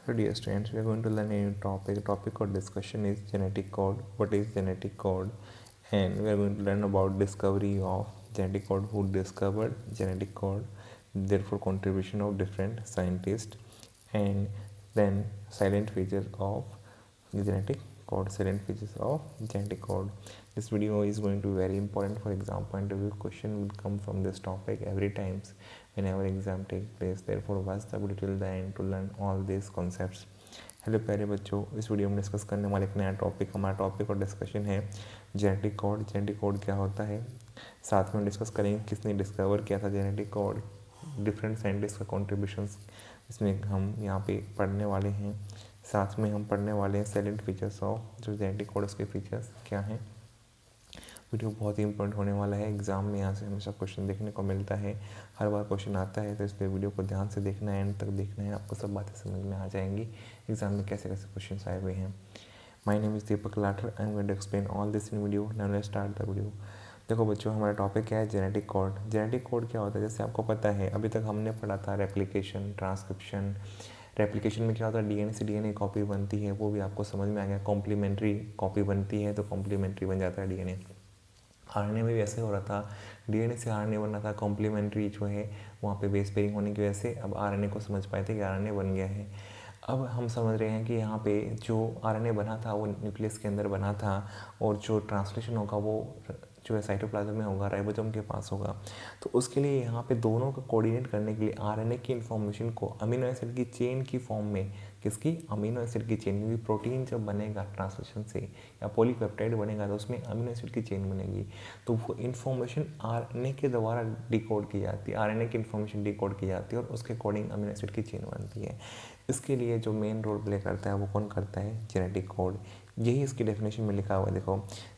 So dear students, we are going to learn a new topic. The topic of discussion is genetic code. What is genetic code? And we are going to learn about discovery of genetic code, who discovered genetic code, therefore contribution of different scientists, and then silent features of genetic code, silent features of genetic code. This video is going to be very important for exam point of view. Question will come from this topic every times whenever exam take place. Therefore watch the video till the end to learn all these concepts. Hello प्यारे बच्चों, इस video में discuss करने वाले एक नया topic, हमारा topic और डिस्कशन है जेनेटिक कोड। जेनेटिक कोड क्या होता है, साथ में डिस्कस करेंगे किसने डिस्कवर किया था जेनेटिक कोड, डिफरेंट साइंटिस्ट का कॉन्ट्रीब्यूशंस इसमें हम यहाँ पे पढ़ने वाले हैं। साथ में हम पढ़ने वाले हैं साइलेंट फीचर्स ऑफ जो जेनेटिक कोड, उसके फीचर्स क्या हैं। वीडियो बहुत ही इंपॉर्टेंट होने वाला है, एग्जाम में यहाँ से हमेशा क्वेश्चन देखने को मिलता है, हर बार क्वेश्चन आता है, तो इसलिए वीडियो को ध्यान से देखना है, एंड तक देखना है, आपको सब बातें समझ में आ जाएंगी एग्जाम में कैसे कैसे क्वेश्चन आए हुए हैं। My name is Deepak Lather, I am going to explain all this in video. Now let's start the video. देखो बच्चों, हमारा टॉपिक क्या है, जेनेटिक कोड। जेनेटिक कोड क्या होता है, जैसे आपको पता है अभी तक हमने पढ़ा था रेप्लिकेशन, ट्रांसक्रिप्शन। रेप्लिकेशन में क्या होता है, डीएनए से डीएनए कॉपी बनती है, वो भी आपको समझ में आ गया। कॉम्प्लीमेंट्री कॉपी बनती है तो कॉम्प्लीमेंट्री बन जाता है डीएनए। आरएनए में भी ऐसे हो रहा था, डीएनए से आरएनए बनना था, कॉम्प्लीमेंट्री जो है वहाँ पे बेस पेयरिंग होने की वजह से अब आरएनए को समझ पाए थे कि आरएनए बन गया है। अब हम समझ रहे हैं कि यहाँ पे जो आरएनए बना था वो न्यूक्लियस के अंदर बना था, और जो ट्रांसलेशन होगा वो जो है साइटोप्लाज्म में होगा, राइबोसोम के पास होगा। तो उसके लिए यहाँ पे दोनों को कोऑर्डिनेट करने के लिए आरएनए की इन्फॉर्मेशन को अमीनो एसिड की चेन की फॉर्म में, किसकी, अमीनो एसिड की चेन, क्योंकि प्रोटीन जब बनेगा ट्रांसलेशन से या पॉलीपेप्टाइड बनेगा तो उसमें अमीनो एसिड की चेन बनेगी, तो वो इन्फॉर्मेशन आरएनए के द्वारा डिकोड की जाती है, आरएनए की इन्फॉर्मेशन डिकोड की जाती है और उसके अकॉर्डिंग अमीनो एसिड की चेन बनती है। इसके लिए जो मेन रोल प्ले करता है वो कौन करता है, जेनेटिक कोड। यही इसकी डेफिनेशन में लिखा हुआ है, देखो,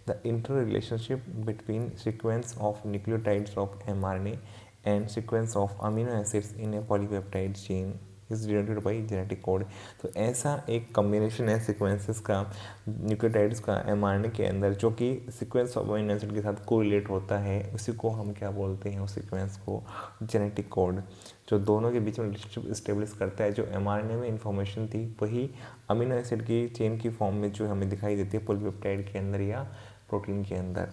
the inter relationship between sequence of nucleotides of mRNA and sequence of amino acids in A polypeptide chain is denoted by genetic code. तो ऐसा एक कम्बिनेशन है सीक्वेंसेस का, न्यूक्लियोटाइड्स का एमआरएनए के अंदर, जो कि सीक्वेंस ऑफ अमीनो एसिड के साथ कोरिलेट होता है, उसी को हम क्या बोलते हैं, उस सीक्वेंस को जेनेटिक कोड। जो दोनों के बीच में रिलेशनशिप इस्टेब्लिश करता है, जो एमआरएनए में इंफॉर्मेशन थी वही अमीनो एसिड की चेन की फॉर्म में जो हमें दिखाई देती है पॉलीपेप्टाइड के अंदर या प्रोटीन के अंदर,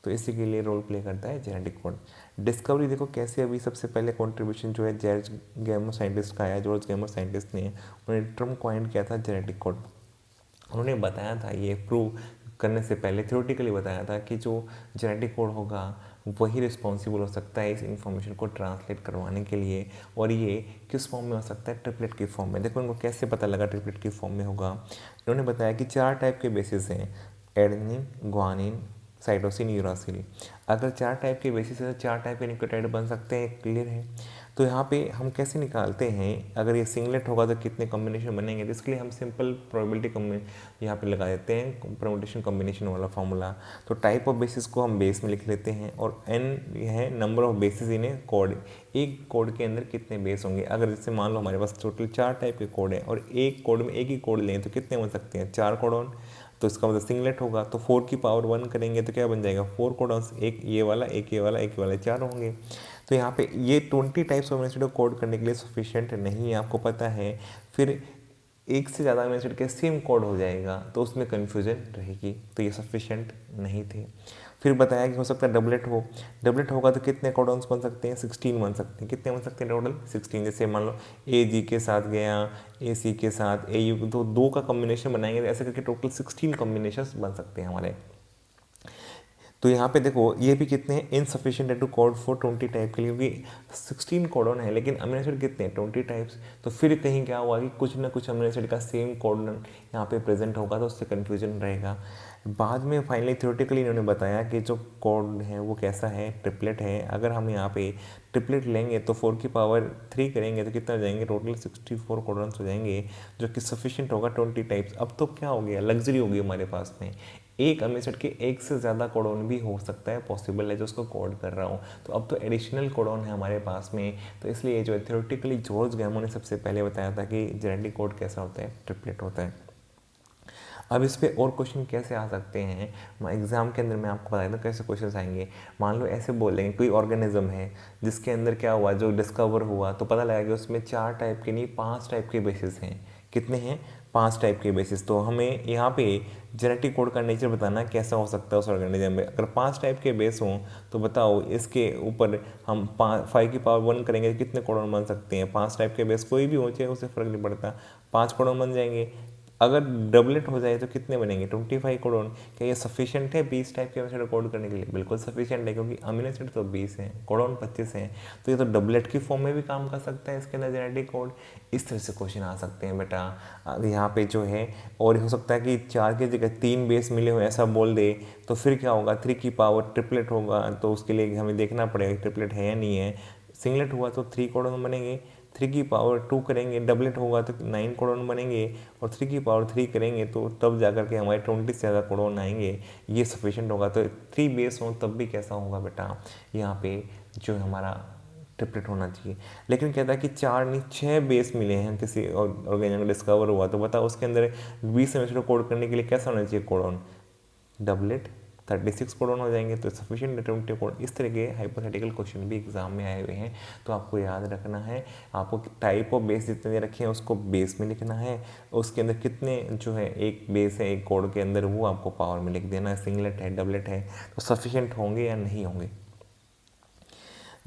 तो इसी के लिए रोल प्ले करता है जेनेटिक कोड। डिस्कवरी देखो कैसे, अभी सबसे पहले कंट्रीब्यूशन जो है जॉर्ज गैमो साइंटिस्ट का आया। जॉर्ज गैमो साइंटिस्ट ने उन्होंने टर्म कॉइन किया था जेनेटिक कोड। उन्होंने बताया था, ये प्रूव करने से पहले थ्योरेटिकली बताया था कि जो जेनेटिक कोड होगा वही रिस्पॉन्सिबल हो सकता है इस इंफॉर्मेशन को ट्रांसलेट करवाने के लिए, और ये किस फॉर्म में हो सकता है, ट्रिपलेट की फॉर्म में। देखो उनको कैसे पता लगा ट्रिपलेट की फॉर्म में होगा, इन्होंने बताया कि 4 टाइप के बेसिस हैं, एडेनिन, ग्वानिन, साइटोसिन, यूरासिल। अगर 4 टाइप के बेसिस से 4 टाइप के न्यूक्लियोटाइड बन सकते हैं, क्लियर है। तो यहाँ पे हम कैसे निकालते हैं, अगर ये सिंगलेट होगा तो कितने कॉम्बिनेशन बनेंगे, तो इसके लिए हम सिंपल प्रोबेबिलिटी यहाँ पे लगा देते हैं, परमुटेशन कॉम्बिनेशन वाला फॉर्मूला। तो टाइप ऑफ बेसिस को हम बेस में लिख लेते हैं, और एन है number of basis in A code, एक कोड के अंदर कितने बेस होंगे। अगर जैसे मान लो हमारे पास टोटल 4 टाइप के कोड है और एक कोड में एक ही कोड लें तो कितने बन सकते हैं, 4 कोडॉन। तो इसका मतलब सिंगलेट होगा तो 4 की पावर 1 करेंगे तो क्या बन जाएगा, 4 कोडॉन्स, एक ये वाला, एक ये वाला, एक ये वाला, 4 होंगे। तो यहाँ पे ये 20 टाइप्स ऑफ अमीनो एसिड को कोड करने के लिए सफिशिएंट नहीं है, आपको पता है। फिर एक से ज़्यादा अमीनो एसिड के सेम कोड हो जाएगा तो उसमें कन्फ्यूजन रहेगी, तो ये सफिशिएंट नहीं थे। फिर बताया कि हो सकता है डबलेट हो, डबलेट होगा तो कितने कोडॉन्स बन सकते हैं, 16 बन सकते हैं। कितने बन सकते हैं टोटल, 16। जैसे मान लो ए जी के साथ गया, ए सी के साथ ए यू, तो 2 का कॉम्बिनेशन बनाएंगे तो ऐसे करके टोटल 16 कॉम्बिनेशन बन सकते हैं हमारे। तो यहाँ पे देखो ये भी कितने हैं, इनसफिशिएंट है टू कोड फॉर 20 टाइप के लिए, क्योंकि 16 कोडॉन है लेकिन अमीनो एसिड कितने हैं, 20 टाइप्स। तो फिर कहीं क्या हुआ कि कुछ ना कुछ अमीनो एसिड का सेम कोडॉन यहाँ पे प्रेजेंट होगा, तो उससे कन्फ्यूजन रहेगा। बाद में फाइनली थ्योरेटिकली इन्होंने बताया कि जो कोड है वो कैसा है, ट्रिपलेट है। अगर हम यहाँ पे ट्रिपलेट लेंगे तो 4 की पावर 3 करेंगे तो कितना हो जाएंगे, टोटल 64 कोडॉन्स हो जाएंगे, जो कि सफिशिएंट होगा 20 टाइप्स। अब तो क्या हो गया, लग्जरी हो गई हमारे पास में, एक अमीनो एसिड के एक से ज़्यादा कोडॉन भी हो सकता है, पॉसिबल है, जो उसको कोड कर रहा हूँ। तो अब तो एडिशनल कोडॉन है हमारे पास में, तो इसलिए जो है थ्योरेटिकली जॉर्ज गैमो ने सबसे पहले बताया था कि जेनेटिक कोड कैसा होता है, ट्रिपलेट होता है। अब इस पर और क्वेश्चन कैसे आ सकते हैं, एग्जाम के अंदर मैं आपको बता दूँ कैसे क्वेश्चन आएंगे। मान लो ऐसे बोलेंगे कोई ऑर्गेनिज्म है जिसके अंदर क्या हुआ, जो डिस्कवर हुआ तो पता लगा कि उसमें 4 टाइप के नहीं 5 टाइप के बेसिस हैं। कितने हैं, 5 टाइप के बेसिस। तो हमें यहाँ पे जेनेटिक कोड का नेचर बताना कैसा हो सकता है उस ऑर्गेनिज्म में। अगर 5 टाइप के बेस हों तो बताओ इसके ऊपर हम 5 की पावर 1 करेंगे कितने कोडोन बन सकते हैं। 5 टाइप के बेस कोई भी हो चाहे उससे फ़र्क नहीं पड़ता, 5 कोडोन बन जाएंगे। अगर डबलेट हो जाए तो कितने बनेंगे, 25 कोडोन। क्या ये सफिशिएंट है 20 टाइप के अमीनो एसिड कोड करने के लिए? बिल्कुल सफिशिएंट है, क्योंकि अमीनो एसिड तो 20 हैं, कोडोन 25 हैं। तो ये तो डबलेट की फॉर्म में भी काम कर सकता है इसके अंदर जेनेटिक कोड। इस तरह से क्वेश्चन आ सकते हैं बेटा। यहाँ पे जो है और हो सकता है कि 4 की जगह 3 बेस मिले हो ऐसा बोल दे, तो फिर क्या होगा, 3 की पावर ट्रिपलेट होगा, तो उसके लिए हमें देखना पड़ेगा ट्रिपलेट है या नहीं है। सिंगलेट हुआ तो 3 कोडोन बनेंगे, 3 की पावर 2 करेंगे, डबलेट होगा तो 9 कोडोन बनेंगे, और 3 की पावर 3 करेंगे तो तब जाकर के हमारे 20 से ज़्यादा कोडोन आएंगे। ये सफिशेंट होगा। तो 3 बेस हो तब भी कैसा होगा बेटा, यहाँ पे जो हमारा ट्रिपलेट होना चाहिए। लेकिन कहता है कि 4 नहीं 6 बेस मिले हैं किसी ऑर्गेनिज्म डिस्कवर हुआ, तो बताओ उसके अंदर 20 एमिनो एसिड कोड करने के लिए कैसा होना चाहिए कोडोन, डबलेट 36 कोडोन हो जाएंगे, तो सफिशिएंट डिटरमिनेटिव कोड। इस तरह के हाइपोथेटिकल क्वेश्चन भी एग्जाम में आए हुए हैं, तो आपको याद रखना है। आपको टाइप ऑफ बेस जितने रखे हैं उसको बेस में लिखना है, उसके अंदर कितने जो है एक बेस है एक कोड के अंदर, वो आपको पावर में लिख देना है। सिंगलेट है डबलेट है तो सफिशिएंट होंगे या नहीं होंगे।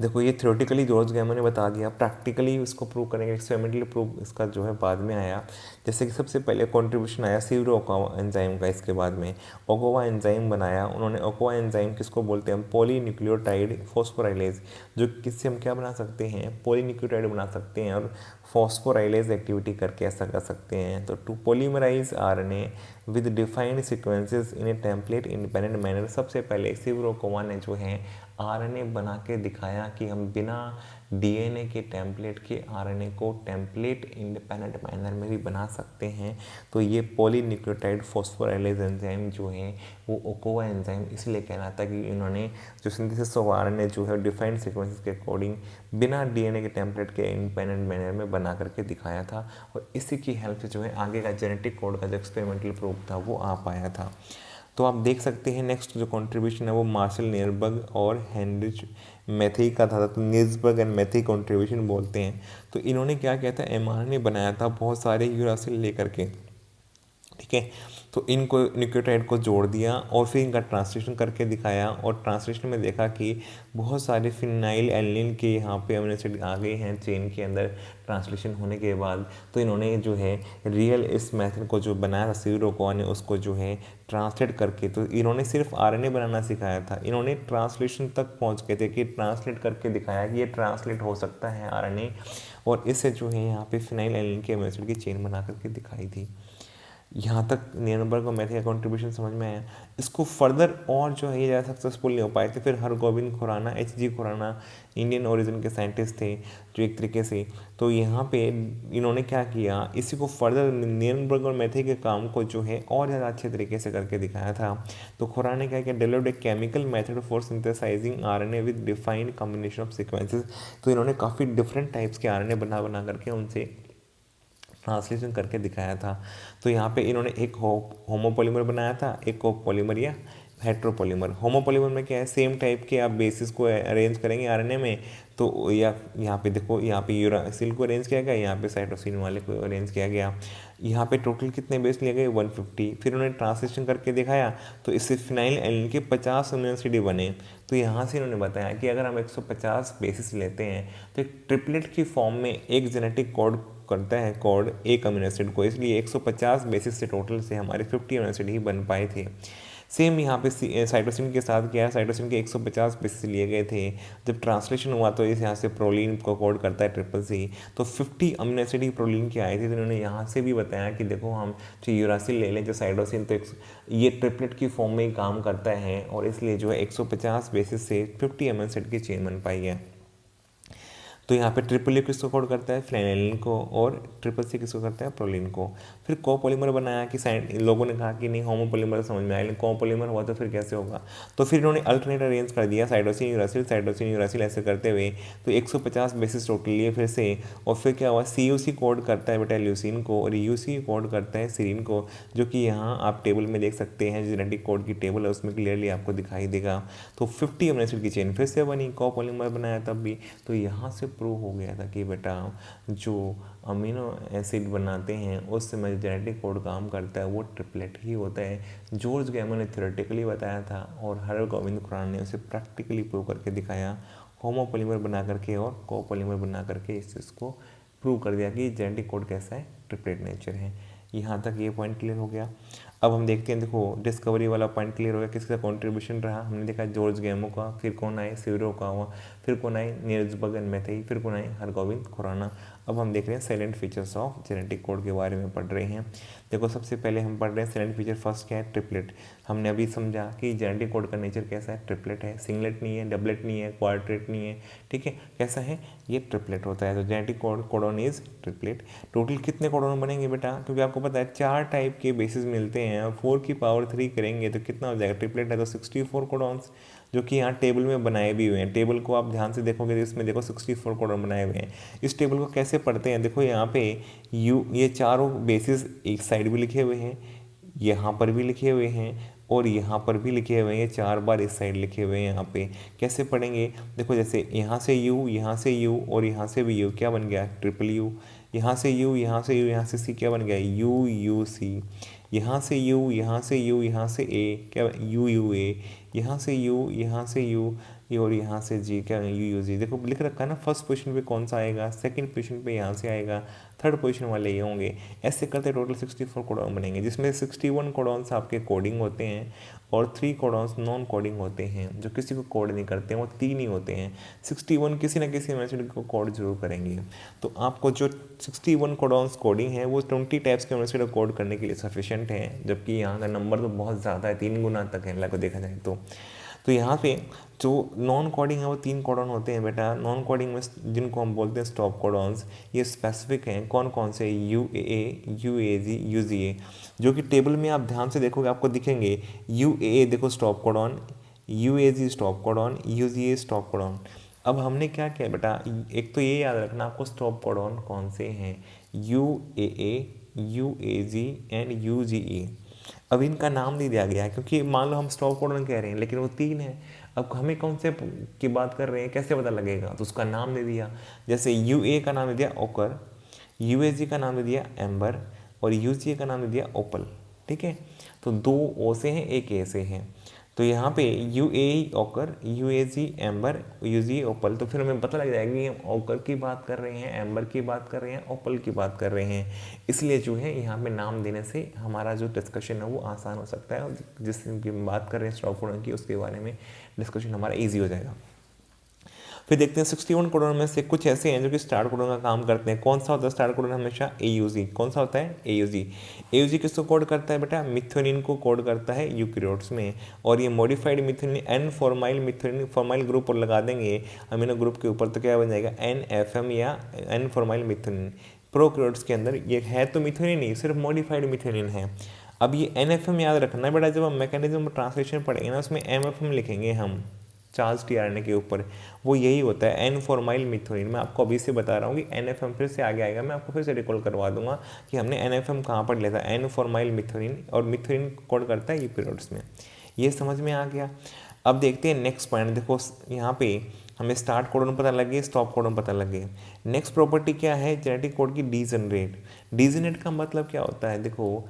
देखो ये थ्योरेटिकली जॉर्ज गैमन ने बता दिया, प्रैक्टिकली इसको प्रूव करेंगे, एक्सपेरिमेंटली प्रूव इसका जो है बाद में आया। जैसे कि सबसे पहले कंट्रीब्यूशन आया सीवरो ओकावा एंजाइम का। इसके बाद में ओकावा एंजाइम बनाया उन्होंने। ओकावा एंजाइम किसको बोलते हैं, पॉलीन्यूक्लियोटाइड फॉस्फोराइलेज, जो किससे हम क्या बना सकते हैं, पॉलीन्यूक्लियोटाइड बना सकते हैं और फॉस्फोराइलेज एक्टिविटी करके ऐसा कर सकते हैं। तो to polymerise RNA with defined sequences in a template independent manner, सबसे पहले सीवरो ओकावा ने जो है आरएनए बना के दिखाया कि हम बिना डीएनए के टेम्पलेट के आरएनए को टेम्पलेट इंडिपेंडेंट मैनर में भी बना सकते हैं। तो ये पॉलीन्यूक्लियोटाइड फॉस्फोराइलेज एंजाइम जो है वो ओकावा एंजाइम इसलिए कहलाता कि इन्होंने जो सिंथेसिस ऑफ आरएनए जो है डिफाइंड सीक्वेंसेस के अकॉर्डिंग बिना डीएनए के टेम्पलेट के इंडिपेंडेंट मैनर में बना करके दिखाया था, और इसी की हेल्प से जो है आगे का जेनेटिक कोड का जो एक्सपेरिमेंटल प्रूफ था वो आ पाया था। तो आप देख सकते हैं नेक्स्ट जो कंट्रीब्यूशन है वो मार्शल नियरबर्ग और हेनरिच मैथी का था। तो नियरबर्ग एंड मैथी कंट्रीब्यूशन बोलते हैं। तो इन्होंने क्या किया था, एमआरएनए बनाया था बहुत सारे यूरासिल लेकर के, ठीक है। तो इनको न्यूक्लियोटाइड को जोड़ दिया और फिर इनका ट्रांसलेशन करके दिखाया, और ट्रांसलेशन में देखा कि बहुत सारे फिनाइल एलिन के यहाँ पे अमीनो एसिड आ गए हैं चेन के अंदर ट्रांसलेशन होने के बाद। तो इन्होंने जो है रियल इस मेथड को जो बनाया था सीवरो ओकावा ने, उसको जो है ट्रांसलेट करके, तो इन्होंने सिर्फ आरएनए बनाना सिखाया था, इन्होंने ट्रांसलेशन तक पहुँच गए थे कि ट्रांसलेट करके दिखाया कि ये ट्रांसलेट हो सकता है आरएनए, और इससे जो है यहाँ पे फिनाइल एलिन के अमीनो एसिड की चेन बना करके दिखाई थी। यहाँ तक नियरबर्ग और मैथी का कॉन्ट्रीब्यूशन समझ में आया। इसको फर्दर और जो है ये ज़्यादा सक्सेसफुल नहीं हो पाए थे। फिर Hargobind Khorana, H G. Khorana Indian origin के साइंटिस्ट थे जो एक तरीके से, तो यहाँ पे इन्होंने क्या किया, इसी को फर्दर नियरबर्ग और मैथी के काम को जो है और ज़्यादा अच्छे तरीके से करके दिखाया था। तो खुराना ने क्या किया, developed a chemical method for synthesising RNA with defined combination of sequences. तो इन्होंने काफ़ी डिफरेंट टाइप्स के आरएनए बना करके उनसे ट्रांसलेशन करके दिखाया था। तो यहाँ पे इन्होंने एक होमोपॉलीमर बनाया था, एक कोपॉलीमर या हेट्रोपॉलीमर। होमोपॉलीमर में क्या है, सेम टाइप के आप बेसिस को अरेंज करेंगे आरएनए में, तो या यहाँ पे देखो, यहाँ पे यूरासिल को अरेंज किया गया, यहाँ पे साइटोसिन वाले को अरेंज किया गया। यहाँ पे टोटल कितने बेस लिए गए, 150। फिर उन्होंने ट्रांसलेशन करके दिखाया तो इससे फिनाइल एलिन के 50 अमीनो एसिड बने। तो यहाँ से इन्होंने बताया कि अगर हम 150 बेसिस लेते हैं तो एक ट्रिपलेट की फॉर्म में एक जेनेटिक कोड करता है कोड एक अमीनो एसिड को, इसलिए 150 बेसिस से टोटल से हमारे 50 अमीनो एसिड ही बन पाए थे। सेम यहाँ पे साइटोसिन के साथ क्या है, साइटोसिन के 150 बेसिस लिए गए थे। जब ट्रांसलेशन हुआ तो इस यहाँ से प्रोलीन को कोड करता है CCC, तो 50 अमीनो एसिड ही प्रोलीन के आए थे। तो इन्होंने यहाँ से भी बताया कि देखो हम जो यूरासिल ले लें जो साइटोसिन, तो ये ट्रिपलेट की फॉर्म में ही काम करता है, और इसलिए जो है 150 बेसिस से 50 अमीनो एसिड की चेन बन पाई है। तो यहाँ पे ट्रिपल ए किसको कोड करता है, फ्लेनिलिन को, और ट्रिपल सी किसको करता है, प्रोलिन को। फिर कोपॉलीमर बनाया कि लोगों ने कहा कि नहीं होमोपॉलीमर समझ में आया, लेकिन कोपॉलीमर हुआ तो फिर कैसे होगा। तो फिर इन्होंने अल्टरनेट अरेंज कर दिया, साइटोसिन यूरासिल ऐसे करते हुए। तो 150 बेसिस टोटल लिए फिर से, और फिर क्या हुआ, CUC कोड करता है बेटा ल्यूसिन को, और UC कोड करता है सीरिन को, जो कि यहाँ आप टेबल में देख सकते हैं, जेनेटिक कोड की टेबल है उसमें क्लियरली आपको दिखाई देगा। तो 50 अमीनो एसिड की चेन फिर से बनी, कोपॉलीमर बनाया तब भी। तो यहाँ से प्रूव हो गया था कि बेटा जो अमीनो एसिड बनाते हैं उस समय जेनेटिक कोड काम करता है वो ट्रिपलेट ही होता है। जॉर्ज गैमन ने थ्योरेटिकली बताया था और हरगोविंद खुराना ने उसे प्रैक्टिकली प्रूव करके दिखाया, होमोपोलीमर बना करके और कोपोलीमर बना करके इस चीज़ को प्रूव कर दिया कि जेनेटिक कोड कैसा है, ट्रिपलेट नेचर है। यहाँ तक ये पॉइंट क्लियर हो गया। अब हम देखते हैं, देखो डिस्कवरी वाला पॉइंट क्लियर हो गया, किसका कंट्रीब्यूशन रहा, हमने देखा जॉर्ज गैमो का, फिर कौन आए, सिरो का हुआ, फिर कौन आए, नीरज बर्ग एंड मैथई, फिर कौन आए, हरगोविंद खुराना। अब हम देख रहे हैं salient features of genetic code के बारे में पढ़ रहे हैं। देखो सबसे पहले हम पढ़ रहे हैं साइलेंट फीचर, फर्स्ट क्या है, ट्रिपलेट। हमने अभी समझा कि जेनेटिक कोड का नेचर कैसा है, ट्रिपलेट है, सिंगलेट नहीं है, डबलेट नहीं है, क्वाड्रेट नहीं है, ठीक है, कैसा है, ये ट्रिपलेट होता है। तो genetic codon is triplet. Total कितने कोडोन बनेंगे बेटा, क्योंकि आपको पता है 4 टाइप के बेसिस मिलते हैं, 4 की पावर 3 करेंगे तो कितना हो जाएगा, ट्रिपलेट है तो 64 कोडॉन्स, जो कि यहाँ टेबल में बनाए भी हुए हैं। टेबल को आप ध्यान से देखोगे तो इसमें देखो 64 कोडॉन बनाए हुए हैं। इस टेबल को कैसे पढ़ते हैं, देखो यहाँ पे ये चारों बेसिस एक साइड भी लिखे हुए हैं, यहाँ पर भी लिखे हुए हैं और यहाँ पर भी लिखे हुए हैं, 4 बार इस साइड लिखे हुए हैं। यहाँ पे कैसे पढ़ेंगे, देखो जैसे यहाँ से यू, यहाँ से यू और यहाँ से भी यू, क्या बन गया, ट्रिपल यू। यहाँ से यू, यहाँ से यू, यहाँ से सी, क्या बन गया, यू यू सी। यहाँ से यू, यहाँ से यू, यहाँ से ए, क्या, यू यू ए। यहाँ से यू, यहाँ से यू और यहाँ से जी, क्या, यू यू जी। देखो लिख रखा है ना, फर्स्ट पोजीशन पे कौन सा आएगा, सेकंड पोजीशन पे यहाँ से आएगा, थर्ड पोजीशन वाले ये होंगे। ऐसे करते टोटल 64 कोडॉन बनेंगे, जिसमें 61 कोडॉन्स आपके कोडिंग होते हैं और 3 कोडॉन्स नॉन कोडिंग होते हैं, जो किसी को कोड नहीं करते हैं, वो 3 ही होते हैं। 61 किसी न किसी एसिड को कोड जरूर करेंगे। तो आपको जो 61 कोडॉन्स कोडिंग है वो 20 टाइप्स के एसिड को कोड करने के लिए सफिशिएंट है, जबकि यहाँ का नंबर तो बहुत ज़्यादा है, 3 गुना तक है को देखा जाए तो यहाँ पे जो नॉन कोडिंग है वो 3 कोडॉन होते हैं बेटा। नॉन कोडिंग में जिनको हम बोलते हैं स्टॉप कोडॉन्स, ये स्पेसिफिक हैं, कौन कौन से, UAA, UAG, UGA, जो कि टेबल में आप ध्यान से देखोगे आपको दिखेंगे। UAA देखो stop codon, UAG stop codon, UGA stop codon. अब हमने क्या किया बेटा, एक तो ये याद रखना आपको स्टॉप कोडॉन कौन से हैं, UAA, UAG एंड UGA। अब इनका नाम नहीं दिया गया है क्योंकि मान लो हम स्टॉप कोडॉन कह रहे हैं लेकिन वो 3 है। अब हमें कौन से की बात कर रहे हैं, कैसे पता लगेगा, तो उसका नाम दे दिया। जैसे UA का नाम दे दिया ओकर, UAG का नाम दे दिया एम्बर और UGA का नाम दे दिया ओपल, ठीक है। तो 2 ओ से हैं, 1 ए से हैं। तो यहाँ पे UAE ओकर, UAG एम्बर, UGA ओपल। तो फिर हमें पता लग जाएगा कि हम ओकर की बात कर रहे हैं, एम्बर की बात कर रहे हैं, ओपल की बात कर रहे हैं। इसलिए जो है यहाँ पे नाम देने से हमारा जो डिस्कशन है वो आसान हो सकता है, और जिसकी हम बात कर रहे हैं स्टॉप कोडॉन की उसके बारे में डिस्कशन हमारा ईजी हो जाएगा। फिर देखते हैं 61 कोडॉन में से कुछ ऐसे हैं जो कि स्टार्ट कोडॉन का काम करते हैं। कौन सा होता है स्टार्ट कोडॉन, हमेशा AUG। कौन सा होता है, AUG। AUG किसको कोड करता है बेटा, मिथ्योनिन को कोड करता है यूकैरियोट्स में। और ये modified methionine N formyl methionine, formyl group और लगा देंगे अमीनो ग्रुप के ऊपर तो क्या बन जाएगा, NFM या N फॉर्माइल मिथ्योनिन। प्रोकैरियोट्स के अंदर ये है तो मिथ्योनिन नहीं, सिर्फ मॉडिफाइड मिथ्योनिन है। अब ये NFM याद रखना है बेटा, जब हम मैकेनिज्म ट्रांसलेशन पढ़ेंगे ना उसमें MFM लिखेंगे हम चार्ज tRNA के ऊपर, वो यही होता है N फॉर्माइल मिथ्योनिन। मैं आपको अभी से बता रहा हूँ कि NFM फिर से आगे आएगा, मैं आपको फिर से रिकॉल करवा दूंगा कि हमने NFM कहाँ पर लिया था, N फॉर्माइल मिथ्योनिन, और मिथ्योनिन कोड करता है यूकैरियोट्स में। ये समझ में आ गया। अब देखते हैं नेक्स्ट पॉइंट। देखो यहाँ पे हमें स्टार्ट कोडॉन पता लग गए, स्टॉप कोडॉन पता लग गए। नेक्स्ट प्रॉपर्टी क्या है जेनेटिक कोड की, डीजनरेट। डीजनरेट का मतलब क्या होता है, देखो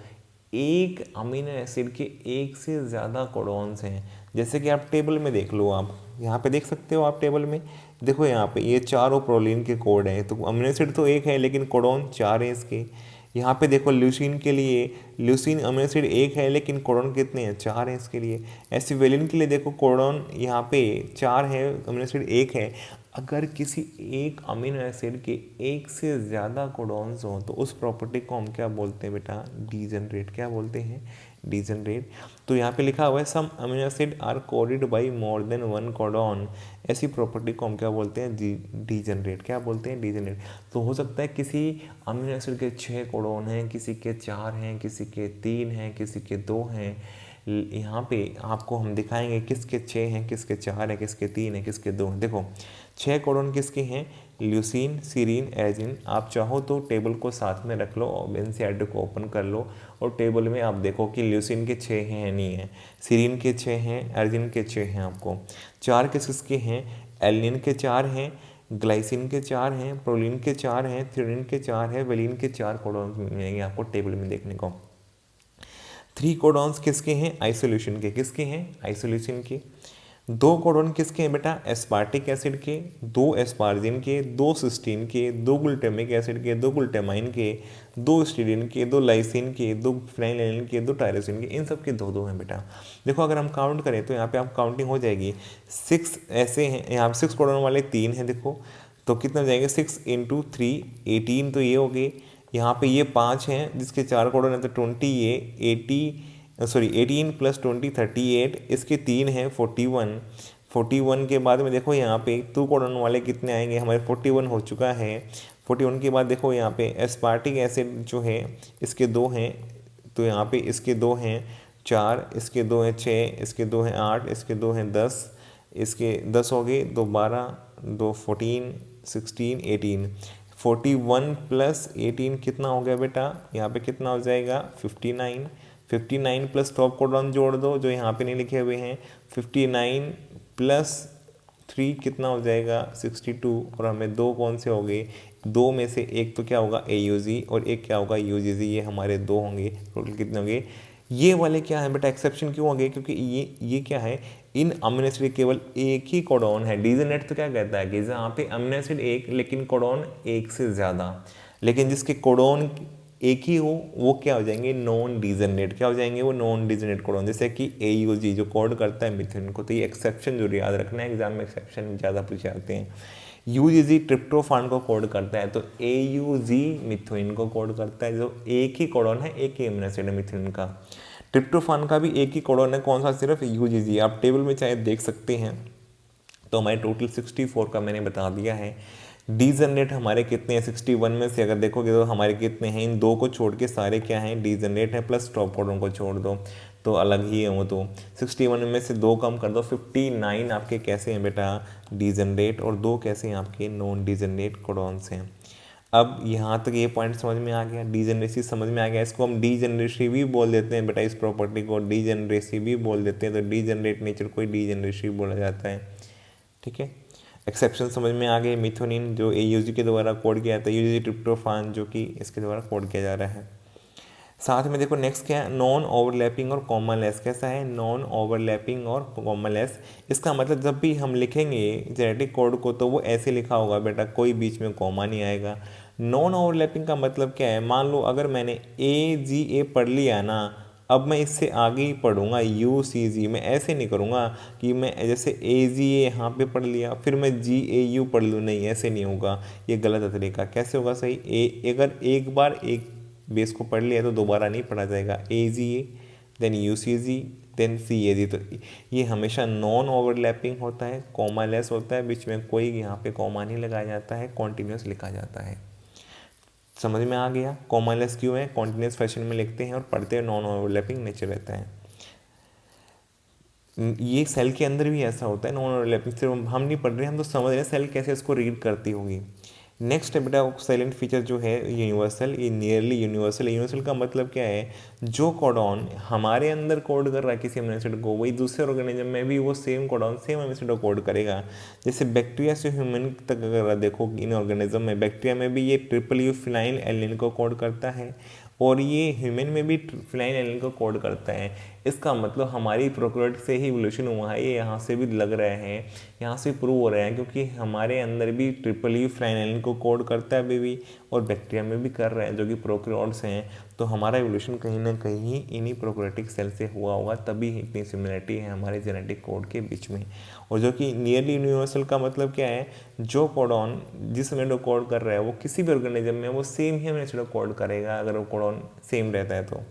एक अमीनो एसिड के 1 से ज़्यादा कोडॉन्स हैं। जैसे कि आप टेबल में देख लो, आप यहाँ पे देख सकते हो, आप टेबल में देखो, यहाँ पे ये चारों प्रोलीन के कोड हैं। तो अमीनो एसिड तो 1 है लेकिन कोडॉन 4 है इसके। यहाँ पे देखो ल्यूसीन के लिए, ल्यूसीन अमीनो एसिड 1 है लेकिन कोडॉन कितने हैं, 4 हैं इसके लिए। ऐसे वेलिन के लिए देखो कोडॉन यहाँ पे 4 है, अमीनो एसिड 1 है। अगर किसी एक अमीनो एसिड के 1 से ज़्यादा कोडॉन्स हों तो उस प्रॉपर्टी को हम क्या बोलते हैं बेटा, डीजनरेट। क्या बोलते हैं, डीजनरेट। तो यहाँ पे लिखा हुआ है some amino acid are coded by more than 1 codon. ऐसी प्रॉपर्टी को हम क्या बोलते हैं, डीजनरेट। क्या बोलते हैं, डीजनरेट। तो हो सकता है किसी अमीनो एसिड के 6 कोडॉन हैं, किसी के 4 हैं, किसी के 3 हैं, किसी के 2 हैं। यहाँ पे आपको हम दिखाएंगे किसके 6 हैं, किसके 4 हैं, किसके 3 हैं, किसके 2 हैं। देखो 6 कोडॉन किसके हैं, ल्यूसीन, सीरीन, एजिन। आप चाहो तो टेबल को साथ में रख लो और एनसीईआरटी को ओपन कर लो और टेबल में आप देखो कि ल्यूसीन के 6 हैं नहीं है, सीरीन के 6 हैं, एजिन के 6 हैं। आपको 4 किसके हैं, एलिनिन के 4 हैं, ग्लाइसिन के 4 हैं, प्रोलिन के 4 हैं, थ्रेओनीन के 4 हैं, वेलिन के 4 कोडॉन्स मिलेंगे आपको टेबल में देखने को। 3 कोडॉन्स किसके हैं? आइसोल्यूशन के। किसके हैं? आइसोल्यूशन के। 2 कोडॉन किसके हैं बेटा? एस्पार्टिक एसिड के, 2 एस्पार्जिन के, 2 सिस्टीन के, 2 ग्लूटामिक एसिड के, 2 ग्लूटामाइन के, 2 स्टीडीन के, 2 लाइसिन के, 2 फिनाइलएलानाइन के, 2 टायरोसिन के। इन सब के 2 हैं बेटा। देखो अगर हम काउंट करें तो यहाँ पे आप काउंटिंग हो जाएगी। 6 ऐसे हैं, यहाँ पे 6 कोडॉन वाले 3 हैं देखो, तो कितना हो जाएंगे? 6 × 3 18, तो ये हो गए। यहाँ पे ये 5 हैं जिसके 4 कोडॉन है, तो 20, ये 18 + 20 38, इसके 3 हैं 41। 41 के बाद में देखो यहाँ पे 2 कोडॉन वाले कितने आएंगे? हमारे 41 हो चुका है। 41 के बाद देखो यहाँ पे एस्पार्टिक एसिड जो है इसके 2 हैं, तो यहाँ पे इसके 2 हैं 4, इसके 2 हैं 6, इसके 2 हैं 8, इसके 2 हैं 10, इसके 10 हो गए, 2 12, 2 14, 16, 18। 41 + 18 कितना हो गया बेटा? यहाँ पे कितना हो जाएगा? 59। 59 प्लस टॉप कोडॉन जोड़ दो जो यहाँ पे नहीं लिखे हुए हैं। 59 + 3 कितना हो जाएगा? 62। और हमें 2 कौन से हो गए? 2 में से एक तो क्या होगा? AUG, और एक क्या होगा? UGG। ये हमारे 2 होंगे। टोटल कितने होंगे? ये वाले क्या है बेटा? एक्सेप्शन क्यों हो गए? क्योंकि ये क्या है? इन अमीनो एसिड केवल एक ही कोडॉन है। डीजेनेट तो क्या कहता है कि जहाँ पे अमीनो एसिड एक लेकिन कोडॉन एक से ज़्यादा, लेकिन जिसके कोडॉन एक ही हो वो क्या हो जाएंगे? नॉन डीजेनेट। क्या हो जाएंगे? वो नॉन डीजेनेट कोडॉन, जैसे कि AUG जो कोड करता है मिथेन को। तो ये एक्सेप्शन जो याद रखना है, एग्जाम में एक्सेप्शन ज़्यादा पूछे जाते हैं। UGG ट्रिप्टोफान को कोड करता है, तो AUG मिथेन को कोड करता है, जो एक ही कोडॉन है, एक ही अमीनो एसिड है मिथेन का। ट्रिप्टोफान का भी एक ही कोडॉन है, कौन सा? सिर्फ UGG। आप टेबल में चाहे देख सकते हैं। तो हमारे टोटल 64 का मैंने बता दिया है। डीजनरेट हमारे कितने हैं? 61 में से अगर देखोगे तो हमारे कितने हैं? इन 2 को छोड़ के सारे क्या हैं? डीजनरेट है, प्लस टॉप कोडॉन को छोड़ दो तो अलग ही है वो। तो 61 में से 2 कम कर दो, 59 आपके कैसे हैं बेटा? डीजनरेट, और 2 कैसे हैं आपके? नॉन डीजनरेट कोडॉन्स हैं। अब यहाँ तक ये पॉइंट समझ में आ गया, डीजनरेसी समझ में आ गया। इसको हम डीजनरेसी भी बोल देते हैं बेटा, इस प्रॉपर्टी को डीजनरेसी भी बोल देते हैं। तो डीजनरेट नेचर को डीजनरेसी बोला जाता है। ठीक है, एक्सेप्शन समझ में आ गए। मिथोनिन जो AUG के द्वारा कोड किया जाता है, UGG ट्रिप्टोफान जो कि इसके द्वारा कोड किया जा रहा है। साथ में देखो नेक्स्ट क्या है? नॉन ओवरलैपिंग और कॉमालेस। कैसा है? नॉन ओवरलैपिंग और कॉमालेस। इसका मतलब जब भी हम लिखेंगे जेनेटिक कोड को तो वो ऐसे लिखा होगा बेटा, कोई बीच में कॉमा नहीं आएगा। नॉन ओवरलैपिंग का मतलब क्या है? मान लो अगर मैंने AGA पढ़ लिया ना, अब मैं इससे आगे ही पढ़ूंगा UCG। मैं ऐसे नहीं करूँगा कि मैं जैसे AGA यहाँ पे पढ़ लिया फिर मैं GAU पढ़ लूँ, नहीं ऐसे नहीं होगा, ये गलत तरीका। कैसे होगा सही? अगर एक बार एक बेस को पढ़ लिया तो दोबारा नहीं पढ़ा जाएगा। AGA then UCG then CAG। तो ये हमेशा नॉन ओवरलैपिंग होता है, कॉमालेस होता है, बीच में कोई यहाँ पे कॉमा नहीं लगाया जाता है, कॉन्टिन्यूस लिखा जाता है। समझ में आ गया? कॉमालेस क्यों है? कॉन्टिन्यूस फैशन में लिखते हैं और पढ़ते हैं, नॉन ओवरलैपिंग नेचर रहता है। ये सेल के अंदर भी ऐसा होता है, नॉन ओवरलैपिंग। सिर्फ हम नहीं पढ़ रहे, हम तो समझ रहे हैं सेल कैसे इसको रीड करती होगी। नेक्स्ट है बेटा साइलेंट फीचर जो है यूनिवर्सल। ये नियरली यूनिवर्सल। यूनिवर्सल का मतलब क्या है? जो कोडॉन हमारे अंदर कोड कर रहा है किसी अमीनो एसिड को, वही दूसरे ऑर्गेनिज्म में भी वो same codon same amino acid को कोड करेगा। जैसे बैक्टीरिया से ह्यूमन तक अगर देखो इन ऑर्गेनिज्म में, बैक्टीरिया में भी ये ट्रिपल फिनाइल एलिन को कोड करता है और ये ह्यूमन में भी फिनाइल एलिन को कोड करता है। इसका मतलब हमारी प्रोकैरियोट से ही इवोल्यूशन हुआ है, ये यहाँ से भी लग रहे हैं, यहाँ से प्रूव हो रहे हैं, क्योंकि हमारे अंदर भी ट्रिपल फिनाइल एलिन को कोड करता है अभी भी, और बैक्टीरिया में भी कर रहे हैं जो कि प्रोकैरियोट्स हैं। तो हमारा इवोल्यूशन कहीं ना कहीं इन्हीं प्रोकैरियोटिक सेल से हुआ होगा, तभी इतनी सिमिलरिटी है हमारे जेनेटिक कोड के बीच में। और जो कि नियरली यूनिवर्सल का मतलब क्या है? जो कोडॉन जिस अमीनो कोड कर रहा है वो किसी भी ऑर्गेनिज्म में वो सेम ही अमीनो कोड करेगा अगर वो कोडॉन सेम रहता है तो।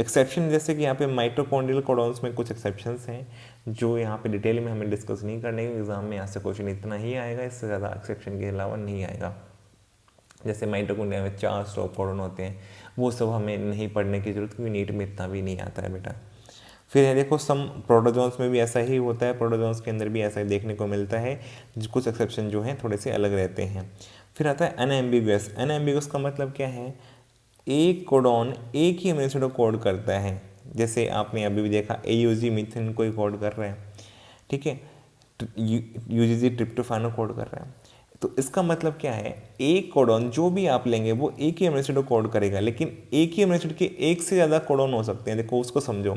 एक्सेप्शन जैसे कि यहाँ पे माइटोकॉन्ड्रियल कोडॉन्स में कुछ एक्सेप्शंस हैं जो यहाँ पे डिटेल में हमें डिस्कस नहीं करने के, एग्जाम में यहाँ से क्वेश्चन इतना ही आएगा, इससे ज़्यादा एक्सेप्शन के अलावा नहीं आएगा। जैसे माइटोकॉन्ड्रिया में 4 स्टॉप कोडॉन होते हैं, वो सब हमें नहीं पढ़ने की जरूरत, क्योंकि नीट में इतना भी नहीं आता है बेटा। फिर है देखो सम प्रोटोजोन्स में भी ऐसा ही होता है, प्रोटोजोन्स के अंदर भी ऐसा ही देखने को मिलता है, कुछ एक्सेप्शन जो हैं थोड़े से अलग रहते हैं। फिर आता है अनएम्बिगुअस। अनएम्बिगुअस का मतलब क्या है? एक कोडॉन एक ही अमीनो एसिड को कोड करता है। जैसे आपने अभी भी देखा AUG मीथेन को ही कोड कर रहा है, ठीक है, UGG ट्रिप्टोफान को कोड कर रहा है। तो इसका मतलब क्या है, एक कोडॉन जो भी आप लेंगे वो एक ही अमीनो एसिड को कोड करेगा, लेकिन एक ही अमीनो एसिड के एक से ज़्यादा कोडॉन हो सकते हैं। देखो उसको समझो,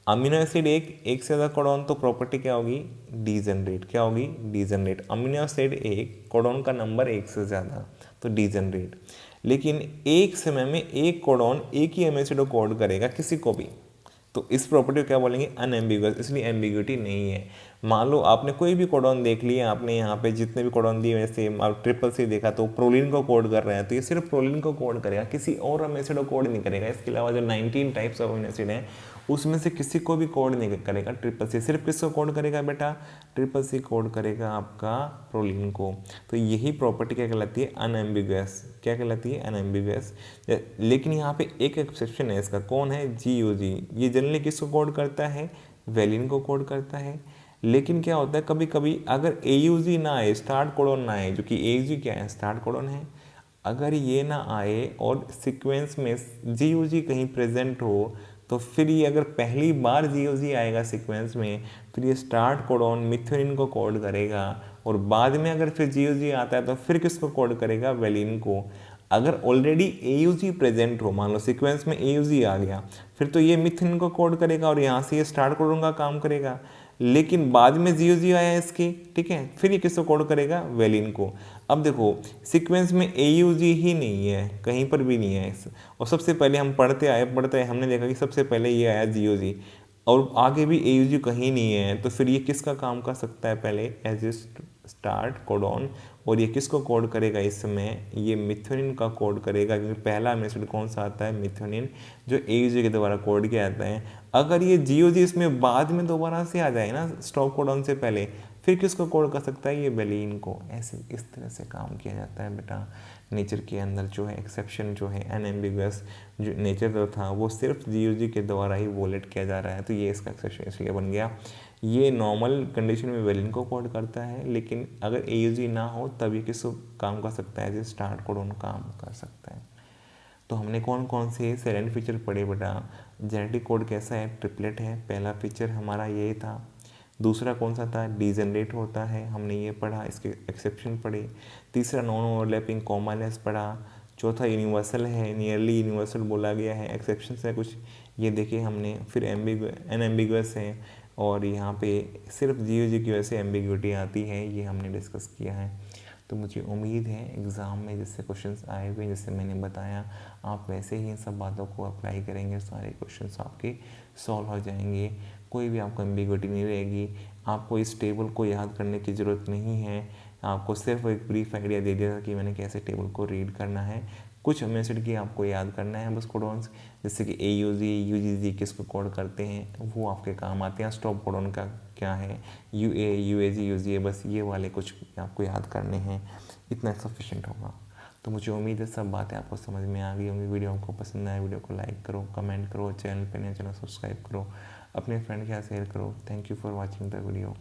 अमीनो एसिड एक से ज़्यादा कोडॉन, तो प्रॉपर्टी क्या होगी, डीजेनरेट। क्या होगी, डीजेनरेट। अमीनो एसिड एक, कोडॉन का नंबर एक से ज़्यादा, तो डीजेनरेट। लेकिन एक समय में एक कोडॉन एक ही अमीनो एसिड को कोड करेगा किसी को भी, तो इस प्रॉपर्टी को क्या बोलेंगे, अनएम्बिगुअस, इसलिए एम्बिग्यूटी नहीं है। मान लो आपने कोई भी कोडॉन देख लिया, आपने यहाँ पे जितने भी कोडॉन दिए वैसे आप ट्रिपल सी देखा तो प्रोलिन को कोड कर रहे हैं, तो ये सिर्फ प्रोलिन को कोड करेगा, किसी और अमीनो एसिड को कोड नहीं करेगा। इसके अलावा जो 19 टाइप्स ऑफ अमीनो एसिड हैं उसमें से किसी को भी कोड नहीं करेगा ट्रिपल सी। सिर्फ किसको कोड करेगा बेटा, ट्रिपल सी कोड करेगा आपका प्रोलिन को। तो यही प्रॉपर्टी क्या कहलाती है, अनएम्बिगुअस। क्या कहलाती है, अनएम्बिगुअस। लेकिन यहाँ पे एक एक्सेप्शन है इसका, कौन है, GUG। ये जनरली किसको कोड करता है, वेलिन को कोड करता है। लेकिन क्या होता है, कभी कभी अगर AUG ना आए, स्टार्ट कोडॉन ना आए, जो कि AUG क्या है, स्टार्ट कोडॉन है, अगर ये ना आए और सीक्वेंस में GUG कहीं प्रेजेंट हो, तो फिर ये अगर पहली बार GUG आएगा सीक्वेंस में, फिर ये स्टार्ट कोडॉन मिथ्योनिन को कोड करेगा, और बाद में अगर फिर GUG आता है तो फिर किसको कोड करेगा, वेलिन को। अगर ऑलरेडी AUG प्रेजेंट हो, मान लो सीक्वेंस में AUG आ गया, फिर तो ये मिथ्योनिन को कोड करेगा और यहाँ से ये स्टार्ट कोडॉन का काम करेगा। लेकिन बाद में GUG आया इसकी, ठीक है, फिर ये किसको कोड करेगा, वेलिन को। अब देखो सीक्वेंस में AUG ही नहीं है, कहीं पर भी नहीं है, और सबसे पहले हम पढ़ते आए हमने देखा कि सबसे पहले ये आया GUG, और आगे भी AUG कहीं नहीं है, तो फिर ये किसका काम कर सकता है, पहले एज ए स्टार्ट कोडॉन, और ये किसको कोड करेगा इस समय, ये मिथ्योनिन का कोड करेगा, क्योंकि पहला अमीनो एसिड कौन सा आता है, मिथ्योनिन, जो AUG के द्वारा कोड किया जाता है। अगर ये GUG इसमें बाद में दोबारा से आ जाए ना, स्टॉप कोडॉन से पहले, फिर किसको कोड कर सकता है, ये वेलिन को। ऐसे इस तरह से काम किया जाता है बेटा नेचर के अंदर। जो है एक्सेप्शन जो है अनएम्बिगुअस, जो नेचर जो था वो सिर्फ GUG के द्वारा ही वोलेट किया जा रहा है, तो ये इसका एक्सेप्शन इसलिए बन गया। ये नॉर्मल कंडीशन में वेलिन को कोड करता है, लेकिन अगर AUG ना हो तब ये किसको काम कर सकता है, जैसे स्टार्ट कोडॉन काम कर सकता है। तो हमने कौन कौन से सेलेंट फीचर पढ़े बेटा, जेनेटिक कोड कैसा है, ट्रिपलेट है, पहला फीचर हमारा ये था। दूसरा कौन सा था, डीजेनरेट होता है, हमने ये पढ़ा, इसके एक्सेप्शन पढ़े। तीसरा नॉन ओवरलैपिंग कॉमननेस पढ़ा। चौथा यूनिवर्सल है, नियरली यूनिवर्सल बोला गया है, एक्सेप्शंस है कुछ, ये देखे हमने। फिर अनएम्बिगुअस है, और यहाँ पे सिर्फ GUG की वजह से एम्बिग्यूटी आती है, ये हमने डिस्कस किया है। तो मुझे उम्मीद है एग्ज़ाम में जैसे क्वेश्चंस आए हुए, जैसे मैंने बताया, आप वैसे ही इन सब बातों को अप्लाई करेंगे, सारे क्वेश्चंस आपके सॉल्व हो जाएंगे, कोई भी आपको एम्बिग्यूटी नहीं रहेगी। आपको इस टेबल को याद करने की ज़रूरत नहीं है, आपको सिर्फ एक ब्रीफ आइडिया दे दिया था कि मैंने कैसे टेबल को रीड करना है। कुछ अमीनो एसिड की आपको याद करना है बस कोडॉन्स, जैसे कि AUG, UGG किसको कोड करते हैं, वो आपके काम आते हैं। स्टॉप कोडॉन का क्या है, UA, UAG, UGA, बस ये वाले कुछ आपको याद करने हैं, इतना सफिशिएंट होगा। तो मुझे उम्मीद है सब बातें आपको समझ में आ गई होंगी। वीडियो आपको पसंद आए, वीडियो को लाइक करो, कमेंट करो, चैनल पर नए चैनल सब्सक्राइब करो, अपने फ्रेंड के साथ शेयर करो। Thank you for watching the video.